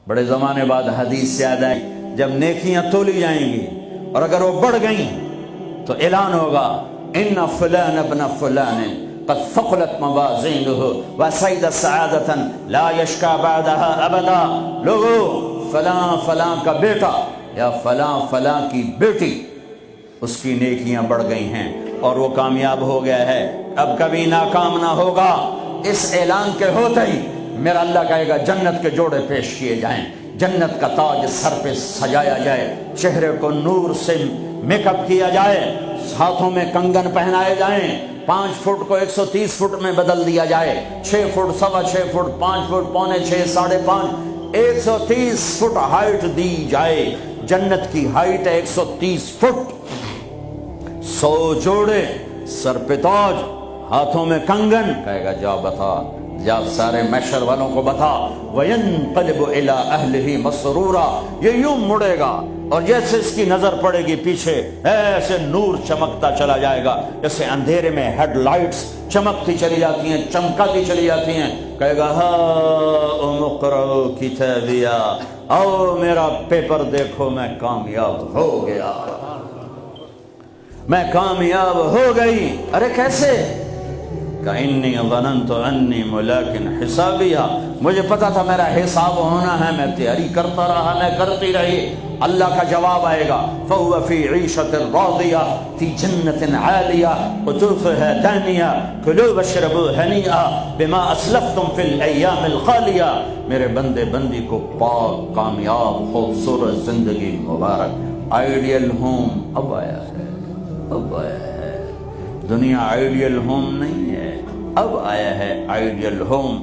بڑے زمانے بعد حدیث سے یاد آئی، جب نیکیاں تولی جائیں گی اور اگر وہ بڑھ گئیں تو اعلان ہوگا ان فلان ابن فلان قد ثقلت موازینہ وسعد سعادۃ لا یشکا بعدها ابدا۔ لوگو، فلاں فلاں کا بیٹا یا فلاں فلاں کی بیٹی، اس کی نیکیاں بڑھ گئی ہیں اور وہ کامیاب ہو گیا ہے، اب کبھی ناکام نہ ہوگا۔ اس اعلان کے ہوتے ہی میرا اللہ کہے گا جنت کے جوڑے پیش کیے جائیں، جنت کا تاج سر پہ سجایا جائے، چہرے کو نور سے میک اپ کیا جائے، ہاتھوں میں کنگن پہنائے جائیں، 5 فٹ کو 130 فٹ میں بدل دیا جائے، 6 foot, 6.25 foot, 5 foot, 5.25، 5.5، 130 foot height دی جائے۔ جنت کی ہائٹ ہے 130 فٹ، 100 جوڑے، سر پہ تاج، ہاتھوں میں کنگن، کہے گا جا بتا، جا سارے محشر والوں کو بتا۔ وَيَنْقَلِبُ إِلَىٰ أَهْلِهِ مَسْرُورًا، یہ یوں مڑے گا اور جیسے اس کی نظر پڑے گی پیچھے ایسے نور چمکتا چلا جائے گا، جیسے اندھیرے میں ہیڈ لائٹس چمکتی چلی جاتی ہیں، چمکاتی چلی جاتی ہیں۔ کہے گا ہاؤم اقرؤوا کتابیہ، آؤ میرا پیپر دیکھو، میں کامیاب ہو گیا، میں کامیاب ہو گئی۔ ارے کیسے؟ انی ظننت انی ملاق حسابیہ، مجھے پتا تھا میرا حساب ہونا ہے، میں تیاری کرتا رہا، میں کرتی رہی۔ اللہ کا جواب آئے گا فَهُوَ فِي عِيشَةٍ رَاضِيَةٍ فِي جَنَّةٍ عَالِيَةٍ قُطُوفُهَا دَانِيَةٌ كُلُوا وَاشْرَبُوا هَنِيئًا بِمَا أَسْلَفْتُمْ فِي الْأَيَّامِ الْخَالِيَةِ۔ میرے بندے بندی کو پاک، کامیاب، خوبصورت زندگی مبارک۔ آئیڈیل ہوم اب آیا ہے، اب آیا ہے۔ دنیا آئیڈیل ہوم نہیں ہے، اب آیا ہے آئیڈیل ہوم۔